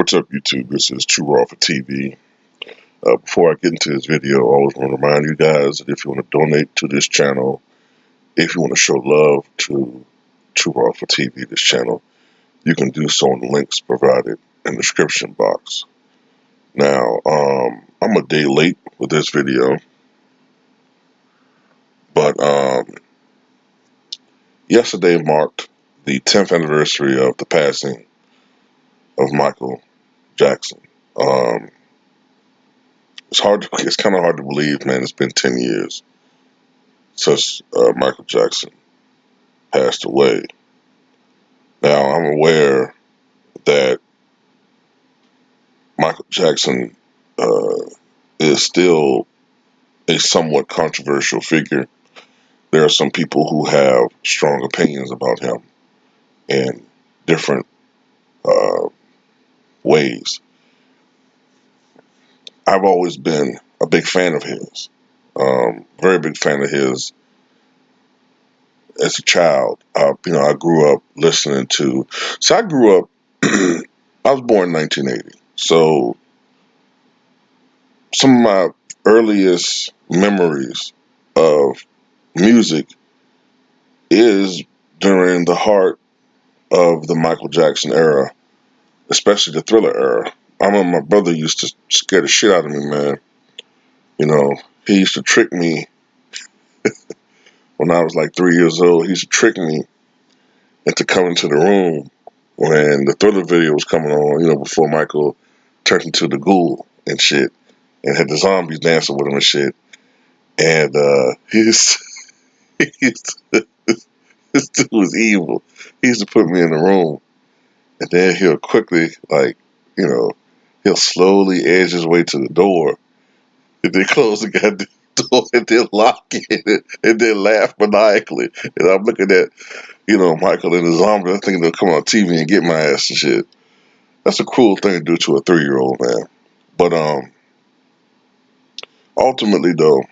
What's up, YouTube? This is Too Raw for TV. Before I get into this video, I always want to remind you guys that if you want to donate to this channel, if you want to show love to Too Raw for TV, this channel, you can do so on the links provided in the description box. Now, I'm a day late with this video, but yesterday marked the 10th anniversary of the passing of Michael Jackson. It's kind of hard to believe, man. It's been 10 years since Michael Jackson passed away. Now, I'm aware that Michael Jackson is still a somewhat controversial figure. There are some people who have strong opinions about him in different uh, ways. I've always been a big fan of his, very big fan of his as a child. I grew up listening to. So I grew up. I was born in 1980. So some of my earliest memories of music is during the heart of the Michael Jackson era, especially the Thriller era. I remember my brother used to scare the shit out of me, man. You know, he used to trick me when I was like 3 years old. He used to trick me into coming to the room when the Thriller video was coming on, before Michael turned into the ghoul and shit, and had the zombies dancing with him and shit. And he's this dude was evil. He used to put me in the room, and then he'll quickly, he'll slowly edge his way to the door, and then close the goddamn door, and then lock it, and then laugh maniacally. And I'm looking at, Michael and the zombie. I'm thinking they'll come on TV and get my ass and shit. That's a cruel thing to do to a 3-year-old, man. But ultimately, though,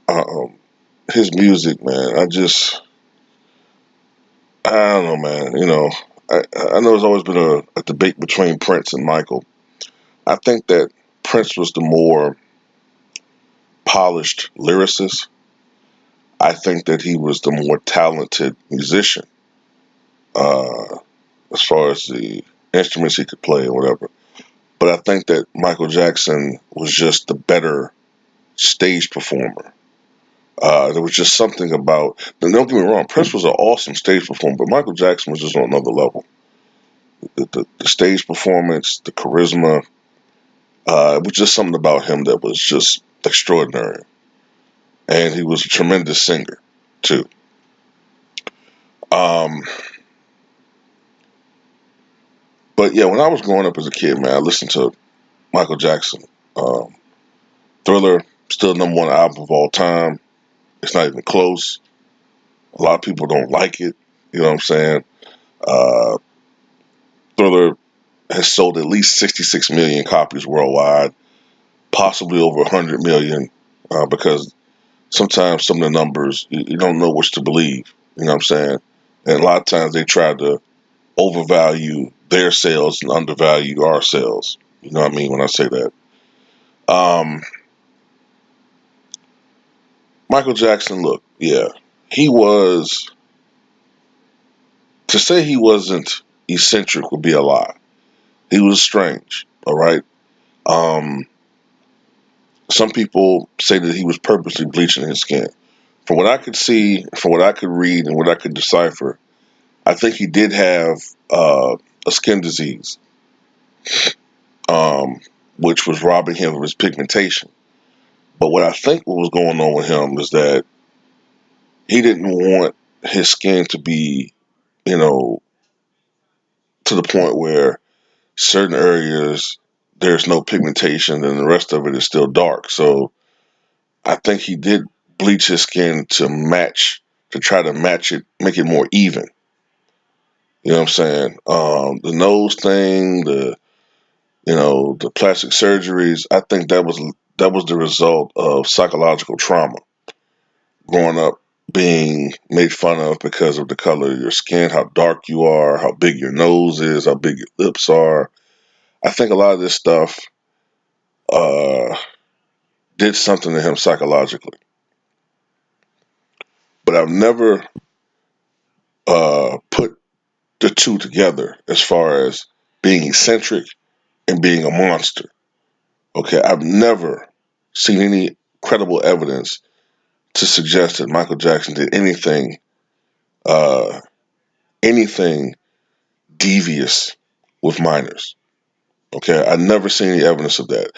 uh, his music, man, I don't know, man. I know there's always been a debate between Prince and Michael. I think that Prince was the more polished lyricist. I think that he was the more talented musician, uh, as far as the instruments he could play or whatever. But I think that Michael Jackson was just the better stage performer. There was just something about. Don't get me wrong, Prince was an awesome stage performer, but Michael Jackson was just on another level. The stage performance, the charisma, it was just something about him that was just extraordinary. And he was a tremendous singer, too. Um, but yeah, when I was growing up as a kid, man, I listened to Michael Jackson. Um, Thriller, still #1 album of all time. It's not even close. A lot of people don't like it. You know what I'm saying? Uh, Thriller has sold at least 66 million copies worldwide, possibly over 100 million, because sometimes some of the numbers, you don't know which to believe. You know what I'm saying? And a lot of times they try to overvalue their sales and undervalue our sales. You know what I mean when I say that? Um, Michael Jackson, look, yeah, he was, to say he wasn't eccentric would be a lie. He was strange, all right? Um, some people say that he was purposely bleaching his skin. From what I could see, from what I could read, and what I could decipher, I think he did have a skin disease, um, which was robbing him of his pigmentation. But what I think what was going on with him is that he didn't want his skin to be, you know, to the point where certain areas there's no pigmentation and the rest of it is still dark. So I think he did bleach his skin to try to match it, make it more even. You know what I'm saying? The nose thing, the plastic surgeries. I think that was the result of psychological trauma growing up being made fun of because of the color of your skin, how dark you are, how big your nose is, how big your lips are. I think a lot of this stuff uh, did something to him psychologically. But I've never put the two together as far as being eccentric and being a monster. Okay, I've never seen any credible evidence to suggest that Michael Jackson did uh, anything devious with minors. Okay, I never seen any evidence of that.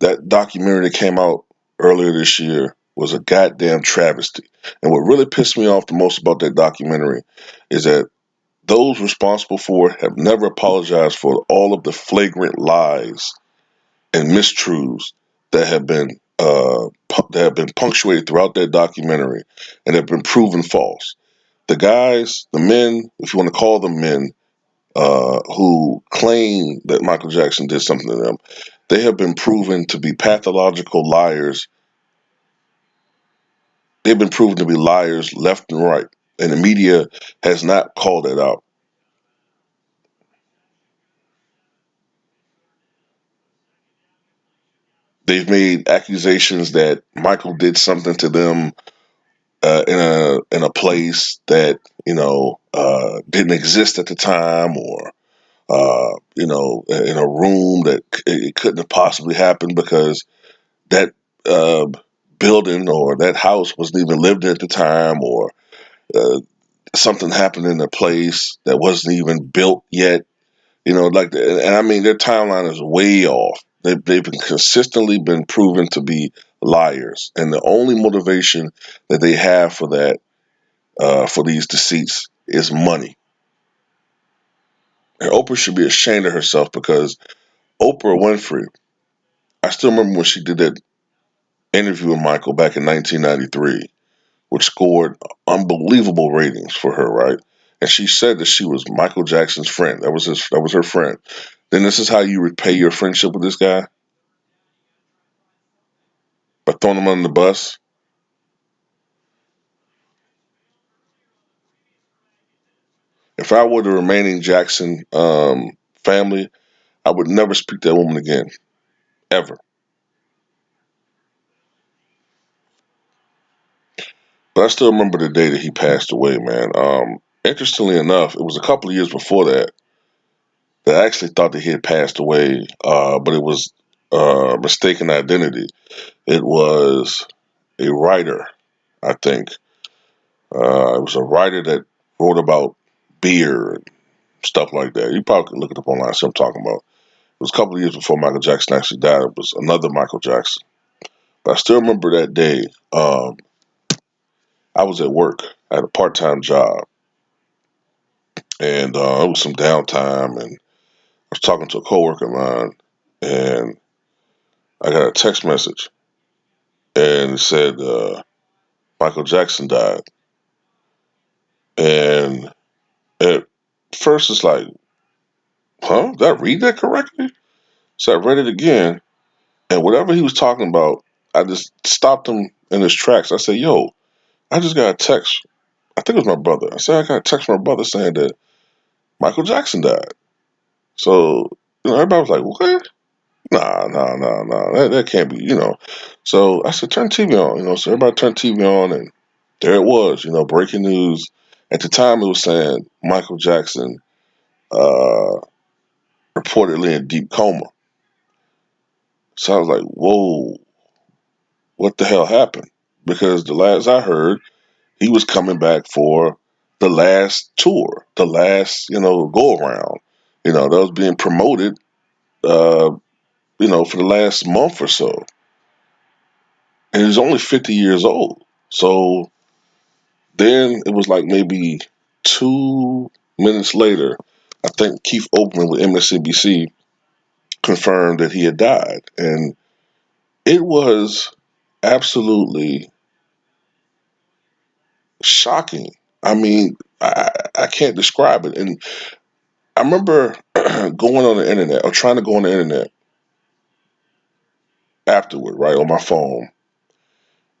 That documentary that came out earlier this year was a goddamn travesty. And what really pissed me off the most about that documentary is that those responsible for it have never apologized for all of the flagrant lies and mistruths that have been punctuated throughout that documentary and have been proven false. The guys, the men, if you want to call them men, who claim that Michael Jackson did something to them, they have been proven to be pathological liars. They've been proven to be liars left and right, and the media has not called it out. They've made accusations that Michael did something to them in a place that didn't exist at the time, or in a room that it couldn't have possibly happened because that uh, building or that house wasn't even lived in at the time, or uh, something happened in the place that wasn't even built yet. And I mean, their timeline is way off. They've been consistently been proven to be liars, and the only motivation that they have for that, for these deceits, is money. And Oprah should be ashamed of herself, because Oprah Winfrey, I still remember when she did that interview with Michael back in 1993, which scored unbelievable ratings for her, right? And she said that she was Michael Jackson's friend. That was her friend. Then this is how you repay your friendship with this guy, by throwing him under the bus. If I were the remaining Jackson family, I would never speak to that woman again, ever. But I still remember the day that he passed away, man. Interestingly enough, it was a couple of years before that I actually thought that he had passed away, but it was mistaken identity. It was a writer, I think. It was a writer that wrote about beer and stuff like that. You probably can look it up online, see what I'm talking about. It was a couple of years before Michael Jackson actually died. It was another Michael Jackson. But I still remember that day. I was at work. I had a part-time job, and it was some downtime. And I was talking to a coworker of mine, and I got a text message, and it said Michael Jackson died. And at first, it's like, huh? Did I read that correctly? So I read it again, and whatever he was talking about, I just stopped him in his tracks. I said, "Yo, I just got a text. I think it was my brother. I said I got a text from my brother saying that Michael Jackson died." So everybody was like, "What? Nah, nah, nah, nah. That can't be." So I said, "Turn TV on." So everybody turned TV on, and there it was. Breaking news. At the time, it was saying Michael Jackson uh, reportedly in deep coma. So I was like, "Whoa, what the hell happened?" Because the last I heard, he was coming back for the last tour, the last go around. That was being promoted. Uh, for the last month or so, and he's only 50 years old. So then it was like maybe 2 minutes later, I think Keith Oakman with MSNBC confirmed that he had died, and it was absolutely shocking. I mean, I can't describe it. And I remember going on the internet, or trying to go on the internet afterward, right, on my phone,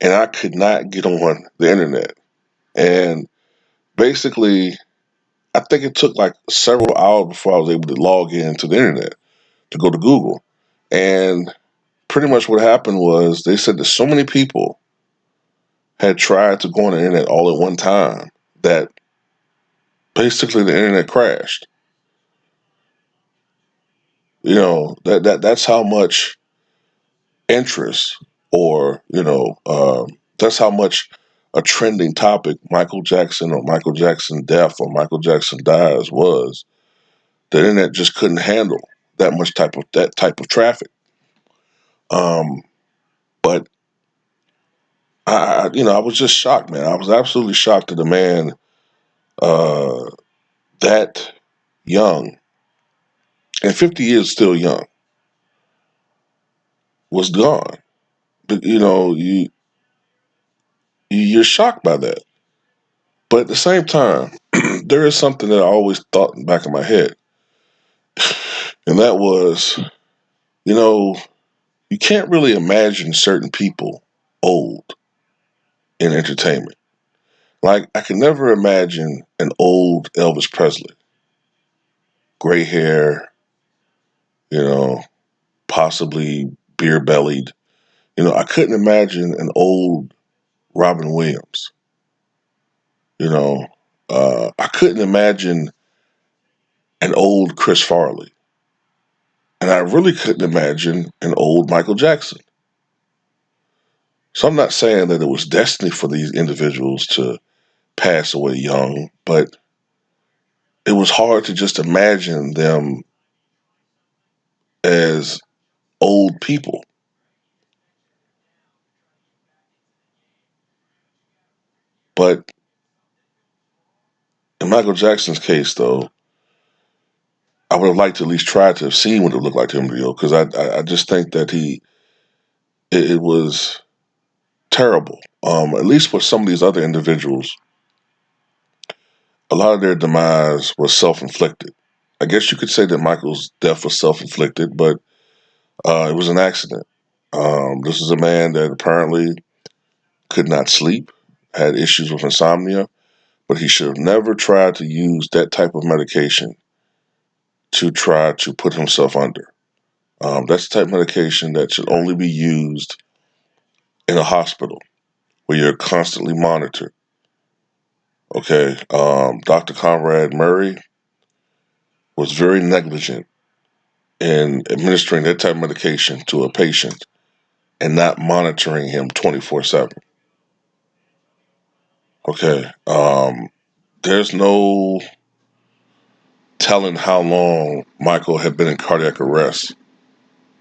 and I could not get on the internet. And basically, I think it took like several hours before I was able to log into the internet to go to Google. And pretty much what happened was they said that so many people had tried to go on the internet all at one time that basically the internet crashed. That's how much interest, or that's how much a trending topic Michael Jackson, or Michael Jackson death, or Michael Jackson dies was. The internet just couldn't handle that type of traffic. Um, but I was just shocked, man. I was absolutely shocked that a man uh, that young, and 50 years still young, was gone. But you're shocked by that. But at the same time, there is something that I always thought in the back of my head, and that was, you know, you can't really imagine certain people old in entertainment. Like, I can never imagine an old Elvis Presley, gray hair, you know, possibly beer bellied. I couldn't imagine an old Robin Williams. You know, I couldn't imagine an old Chris Farley. And I really couldn't imagine an old Michael Jackson. So I'm not saying that it was destiny for these individuals to pass away young, but it was hard to just imagine them as old people. But in Michael Jackson's case, though, I would have liked to at least try to have seen what it looked like to him, because I just think that it was terrible. At least for some of these other individuals, a lot of their demise was self inflicted. I guess you could say that Michael's death was self inflicted, but it was an accident. This is a man that apparently could not sleep, had issues with insomnia, but he should have never tried to use that type of medication to try to put himself under. That's the type of medication that should only be used in a hospital where you're constantly monitored. Okay, Dr. Conrad Murray was very negligent in administering that type of medication to a patient and not monitoring him 24/7. Okay, there's no telling how long Michael had been in cardiac arrest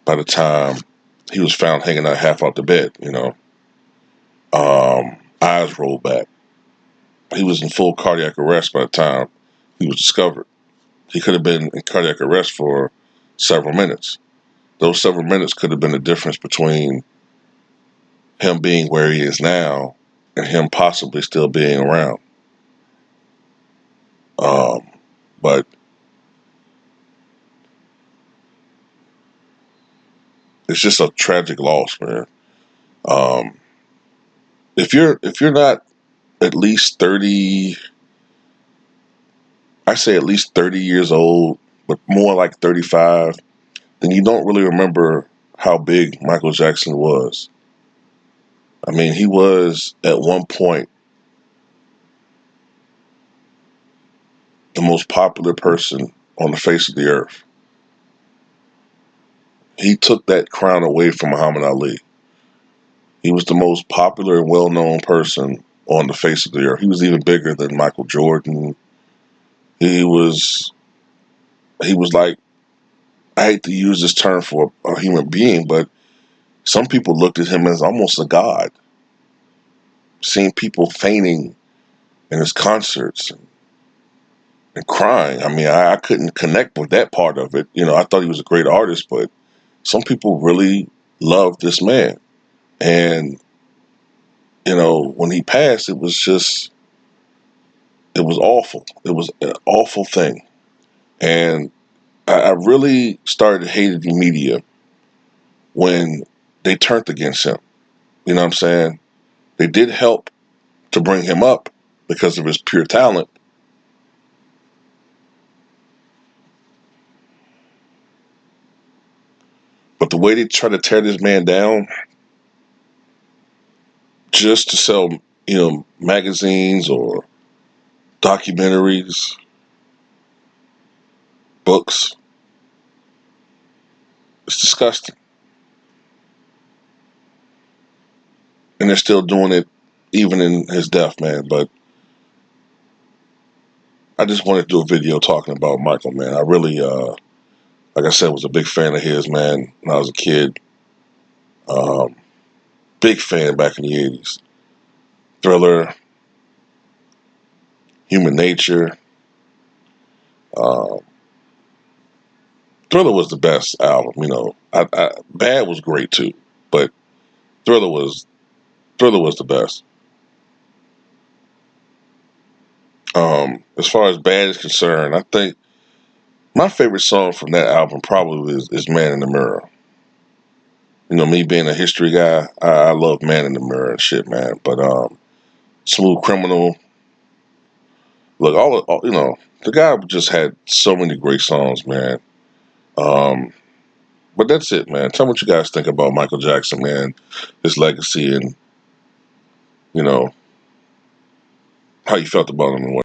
by the time he was found hanging out half out the bed. Eyes rolled back. He was in full cardiac arrest by the time he was discovered. He could have been in cardiac arrest for several minutes. Those several minutes could have been the difference between him being where he is now and him possibly still being around. Um, but it's just a tragic loss, man. Um, if you're not at least 30, I say at least 30 years old, but more like 35, then you don't really remember how big Michael Jackson was. I mean, he was at one point the most popular person on the face of the earth. He took that crown away from Muhammad Ali. He was the most popular and well-known person on the face of the earth. He was even bigger than Michael Jordan. He was he was like, I hate to use this term for a human being, but some people looked at him as almost a god. Seeing people fainting in his concerts and crying. I mean, I couldn't connect with that part of it. I thought he was a great artist, but some people really loved this man. And, when he passed, it was awful. It was an awful thing. And I really started hating the media when they turned against him. You know what I'm saying? They did help to bring him up, because of his pure talent. But the way they try to tear this man down just to sell, magazines or documentaries, books, it's disgusting. And they're still doing it even in his death, man. But I just wanted to do a video talking about Michael, man. I really, like I said, was a big fan of his, man, when I was a kid. Um, Big fan back in the 80s. Thriller, Human Nature. Uh, Thriller was the best album. Bad was great too, but Thriller was Thriller was the best. As far as Bad is concerned, I think my favorite song from that album probably is "Man in the Mirror." Me being a history guy, I love "Man in the Mirror" and shit, man. But "Smooth Criminal," look, the guy just had so many great songs, man. Um, but that's it, man. Tell me what you guys think about Michael Jackson, man, his legacy, and you know how you felt about him and what.